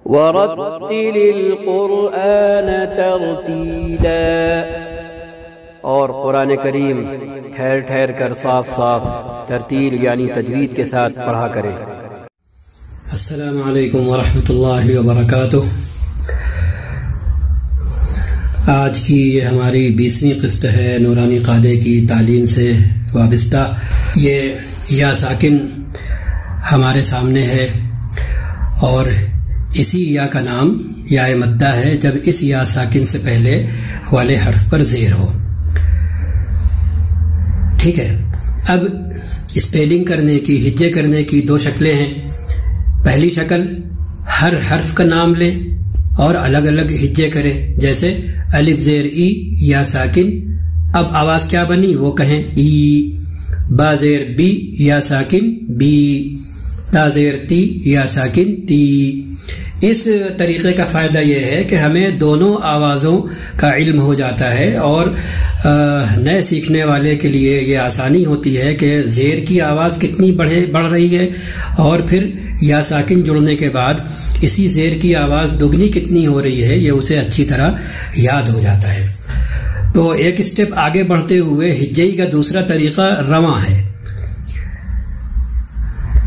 ورتل القرآن ترتیلا، اور قرآن کریم ٹھہر ٹھہر کر صاف صاف ترتیل یعنی تجوید کے ساتھ پڑھا کریں۔ السلام علیکم ورحمۃ اللہ وبرکاتہ۔ آج کی یہ ہماری 20ویں قسط ہے نورانی قاعدے کی تعلیم سے وابستہ۔ یہ یا ساکن ہمارے سامنے ہے اور اسی یا کا نام یا مدہ ہے جب اس یا ساکن سے پہلے والے حرف پر زیر ہو۔ ٹھیک ہے، اب اسپیلنگ کرنے کی، ہجے کرنے کی دو شکلیں ہیں۔ پہلی شکل ہر حرف کا نام لے اور الگ الگ ہجے کرے، جیسے الف زیر ای یا ساکن، اب آواز کیا بنی وہ کہیں ای، با زیر بی یا ساکن بی، تا زیر تی یا ساکن تی۔ اس طریقے کا فائدہ یہ ہے کہ ہمیں دونوں آوازوں کا علم ہو جاتا ہے اور نئے سیکھنے والے کے لیے یہ آسانی ہوتی ہے کہ زیر کی آواز کتنی بڑھ رہی ہے اور پھر یا ساکن جڑنے کے بعد اسی زیر کی آواز دگنی کتنی ہو رہی ہے، یہ اسے اچھی طرح یاد ہو جاتا ہے۔ تو ایک اسٹیپ آگے بڑھتے ہوئے ہجائی کا دوسرا طریقہ رواں ہے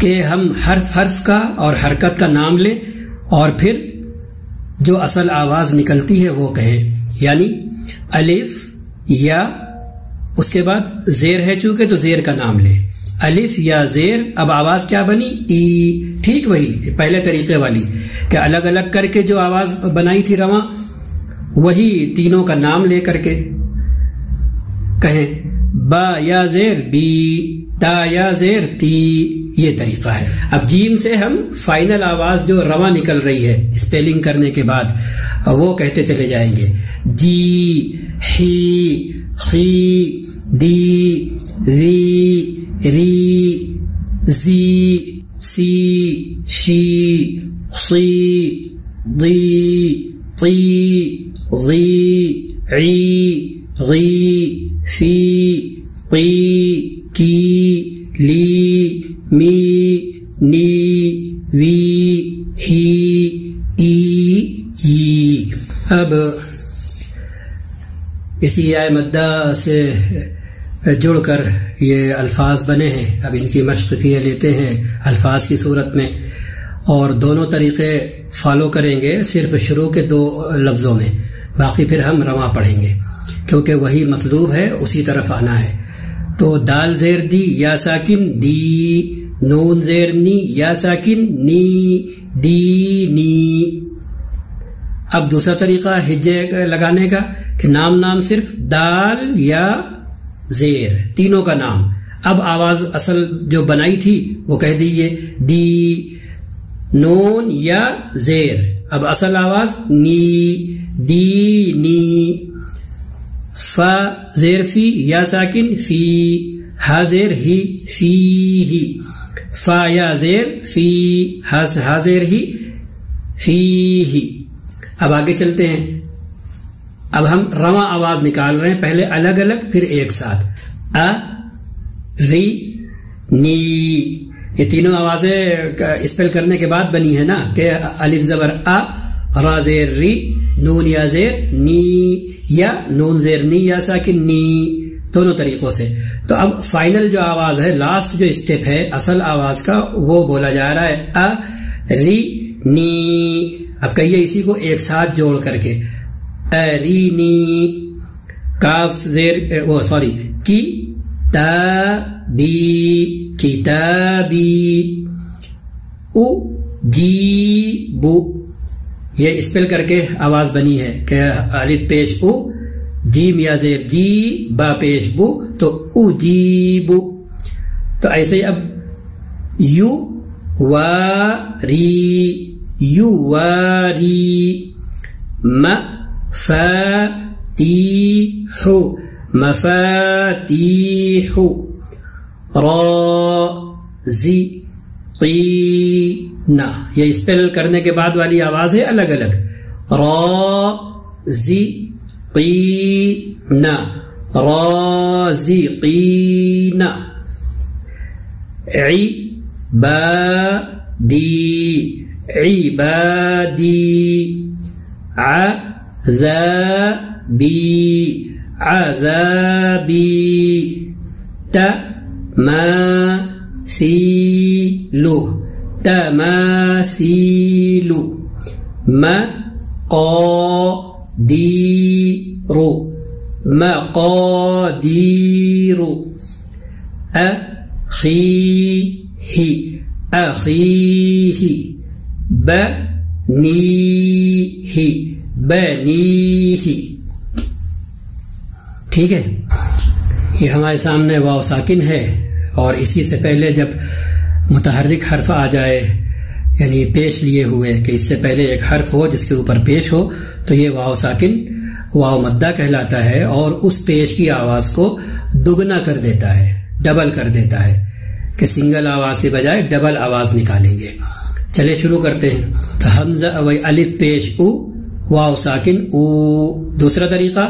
کہ ہم حرف کا اور حرکت کا نام لیں اور پھر جو اصل آواز نکلتی ہے وہ کہیں، یعنی الف یا اس کے بعد زیر ہے چونکہ تو زیر کا نام لیں، الف یا زیر، اب آواز کیا بنی ای۔ ٹھیک وہی پہلے طریقے والی کہ الگ الگ کر کے جو آواز بنائی تھی رواں، وہی تینوں کا نام لے کر کے کہیں، با یا زیر بی، تا یا زیر تی، یہ طریقہ ہے۔ اب جیم سے ہم فائنل آواز جو رواں نکل رہی ہے اسپیلنگ کرنے کے بعد وہ کہتے چلے جائیں گے، جی، ہی، خی، دی، ری، ری، زی، سی، شی، صی، ضی، طی، ضی، عی، غی، فی، قی، کی، لی، می، نی، وی، ہی، ای، ی۔ اب اسی یا مدہ سے جڑ کر یہ الفاظ بنے ہیں، اب ان کی مشق کیے لیتے ہیں الفاظ کی صورت میں، اور دونوں طریقے فالو کریں گے صرف شروع کے دو لفظوں میں، باقی پھر ہم رواں پڑھیں گے کیونکہ وہی مطلوب ہے، اسی طرف آنا ہے۔ تو دال زیر دی یا ساکن دی، نون زیر نی یا ساکن نی، دی، نی۔ اب دوسرا طریقہ ہجے لگانے کا کہ نام صرف دال یا زیر، تینوں کا نام۔ اب آواز اصل جو بنائی تھی وہ کہہ دیجیے، دی، نون یا زیر، اب اصل آواز نی، دی، نی۔ فا زیر فی یا ساکن فی، ہا زیر ہی فی ہی، فا یا زیر فی، ہا زیر ہی فی ہی۔ اب آگے چلتے ہیں، اب ہم رواں آواز نکال رہے ہیں، پہلے الگ الگ پھر ایک ساتھ، ا، ری، نی۔ یہ تینوں آوازیں اسپیل کرنے کے بعد بنی ہے نا کہ الف زبر ا، را زیر ری، نون یا زیر نی، یا نون زیر نی یا ساکن نی، دونوں طریقوں سے۔ تو اب فائنل جو آواز ہے، لاسٹ جو اسٹیپ ہے اصل آواز کا، وہ بولا جا رہا ہے ا، ری، نی۔ اب کہیے اسی کو ایک ساتھ جوڑ کر کے، ری، نی، کاف زیر کی، تا، بی، کتابی، او، جی، بو۔ یہ اسپیل کر کے آواز بنی ہے کہ الف پیش او، جیم یا زیر جی، با پیش بو، تو او جی بو۔ تو ایسے ہی اب یو، وا، ری، یو، وا، ری، م، فا، تی، حو، مفاتیح، را، زی، قینا۔ یہ اسپیل کرنے کے بعد والی آواز ہے الگ الگ، را، زی، قینا، رازقینا، عبادی، عبادی عذابی عذابی تماثیل تماثیل مقادیر مقادیر أخيه أخيه بنيه بنيه. ٹھیک ہے، یہ ہمارے سامنے واو ساکن ہے، اور اسی سے پہلے جب متحرک حرف آ جائے یعنی پیش لیے ہوئے کہ اس سے پہلے ایک حرف ہو جس کے اوپر پیش ہو تو یہ واو ساکن واو مدہ کہلاتا ہے، اور اس پیش کی آواز کو دگنا کر دیتا ہے، ڈبل کر دیتا ہے کہ سنگل آواز کے بجائے ڈبل آواز نکالیں گے. چلے شروع کرتے ہیں. تو حمزہ الف پیش او واو ساکن او. دوسرا طریقہ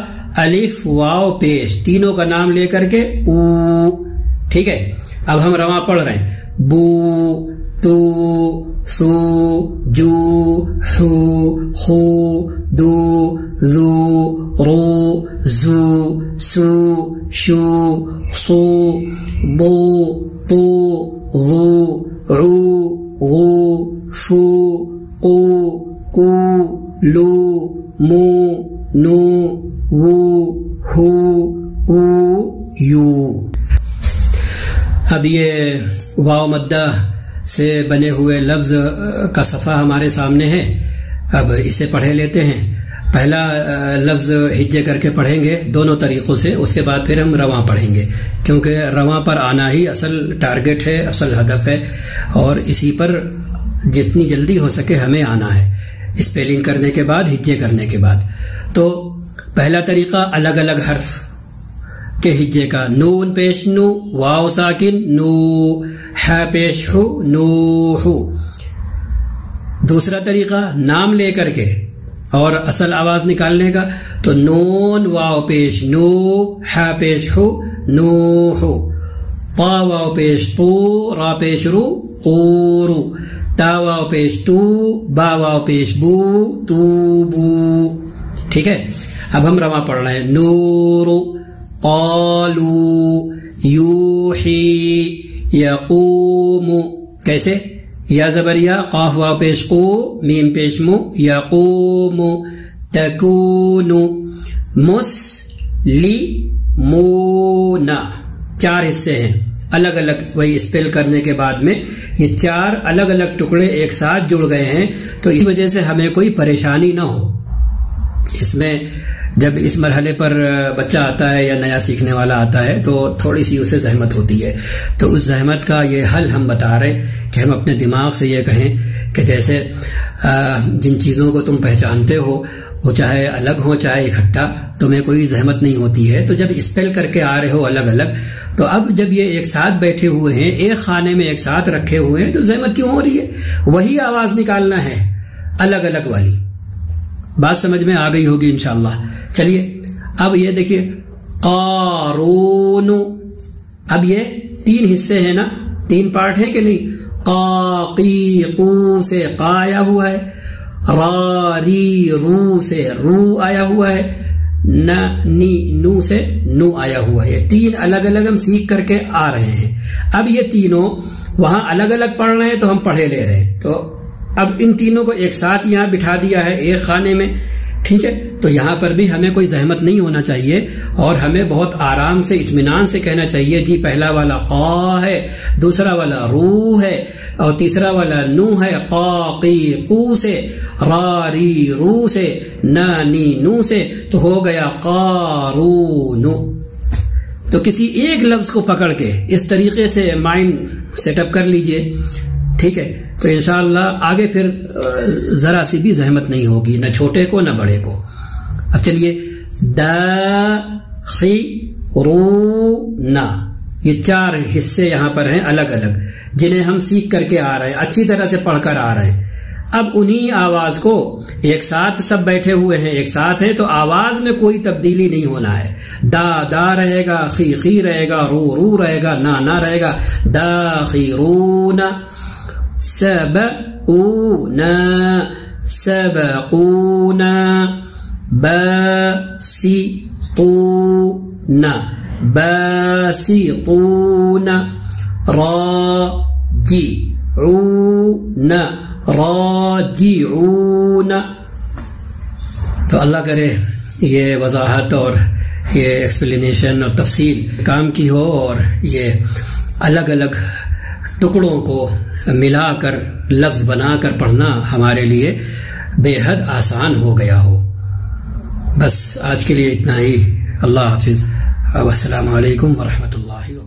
الف واو پیش تینوں کا نام لے کر کے او. ٹھیک ہے، اب ہم رواں پڑھ رہے ہیں. بو تو سو جو حو خو دو ذو رو زو سو شو صو بو طو ظو عو غو فو قو کو لو مو نو وو ہو او یو. اب یہ واو مدہ سے بنے ہوئے لفظ کا صفحہ ہمارے سامنے ہے. اب اسے پڑھے لیتے ہیں. پہلا لفظ ہجے کر کے پڑھیں گے دونوں طریقوں سے، اس کے بعد پھر ہم رواں پڑھیں گے، کیونکہ رواں پر آنا ہی اصل ٹارگٹ ہے، اصل ہدف ہے، اور اسی پر جتنی جلدی ہو سکے ہمیں آنا ہے اسپیلنگ کرنے کے بعد، ہجے کرنے کے بعد. تو پہلا طریقہ الگ الگ حرف کے ہجے کا. نون پیش نو واو ساکن نو، ح پیش ہو نو ہو. دوسرا طریقہ نام لے کر کے اور اصل آواز نکالنے کا. تو نون واو پیش نو، ح پیش ہو نو ہو. طا واو پیش تو، را پیش رو قورو. تا واو پیش تو، با واو پیش بو تو بو. ٹھیک ہے، اب ہم رواں پڑھ رہے ہیں. نورو قالو یوحی یقوم. کیسے؟ یا زبر یا، قاف واو پیش قو، میم پیش مو، یقوم. تکون مسلمون. چار حصے ہیں الگ الگ، وہی اسپیل کرنے کے بعد میں یہ چار الگ الگ ٹکڑے ایک ساتھ جڑ گئے ہیں، تو اس وجہ سے ہمیں کوئی پریشانی نہ ہو. اس میں جب اس مرحلے پر بچہ آتا ہے یا نیا سیکھنے والا آتا ہے تو تھوڑی سی اسے زحمت ہوتی ہے، تو اس زحمت کا یہ حل ہم بتا رہے کہ ہم اپنے دماغ سے یہ کہیں کہ جیسے جن چیزوں کو تم پہچانتے ہو وہ چاہے الگ ہو چاہے اکٹھا، تمہیں کوئی زحمت نہیں ہوتی ہے. تو جب اسپیل کر کے آ رہے ہو الگ الگ، تو اب جب یہ ایک ساتھ بیٹھے ہوئے ہیں، ایک خانے میں ایک ساتھ رکھے ہوئے ہیں، تو زحمت کیوں ہو رہی ہے؟ وہی آواز نکالنا ہے الگ الگ والی. بات سمجھ میں آ گئی ہوگی انشاءاللہ. چلیے اب یہ دیکھیے قارون. اب یہ تین حصے ہیں نا، تین پارٹ ہیں کہ نہیں؟ قا قی قو سے قا آیا ہوا ہے، را ری رو سے رو آیا ہوا ہے، ن نی نو سے نو آیا ہوا ہے. یہ تین الگ الگ ہم سیکھ کر کے آ رہے ہیں. اب یہ تینوں وہاں الگ الگ پڑھ رہے ہیں تو ہم پڑھے لے رہے ہیں. تو اب ان تینوں کو ایک ساتھ یہاں بٹھا دیا ہے ایک خانے میں. ٹھیک ہے، تو یہاں پر بھی ہمیں کوئی زحمت نہیں ہونا چاہیے، اور ہمیں بہت آرام سے اطمینان سے کہنا چاہیے جی پہلا والا قا ہے، دوسرا والا رو ہے، اور تیسرا والا نو ہے. قا قی قو سے، را ری رو سے، نا نی نو سے، تو ہو گیا قارون. تو کسی ایک لفظ کو پکڑ کے اس طریقے سے مائنڈ سیٹ اپ کر لیجئے. ٹھیک ہے، تو انشاءاللہ آگے پھر ذرا سی بھی زحمت نہیں ہوگی، نہ چھوٹے کو نہ بڑے کو. اب چلیے داخرون. یہ چار حصے یہاں پر ہیں الگ الگ، جنہیں ہم سیکھ کر کے آ رہے ہیں، اچھی طرح سے پڑھ کر آ رہے ہیں. اب انہی آواز کو ایک ساتھ سب بیٹھے ہوئے ہیں، ایک ساتھ ہے، تو آواز میں کوئی تبدیلی نہیں ہونا ہے. دا دا رہے گا، خی خی رہے گا، رو رو رہے گا، نا نا رہے گا. داخرون. سب سبقونا باسطون باسطون راجعون راجعون. تو اللہ کرے یہ وضاحت اور یہ ایکسپلینیشن اور تفصیل کام کی ہو اور یہ الگ الگ ٹکڑوں کو ملا کر لفظ بنا کر پڑھنا ہمارے لیے بے حد آسان ہو گیا ہو. بس آج کے لیے اتنا ہی. اللہ حافظ. السلام علیکم ورحمۃ اللہ وبرکاتہ.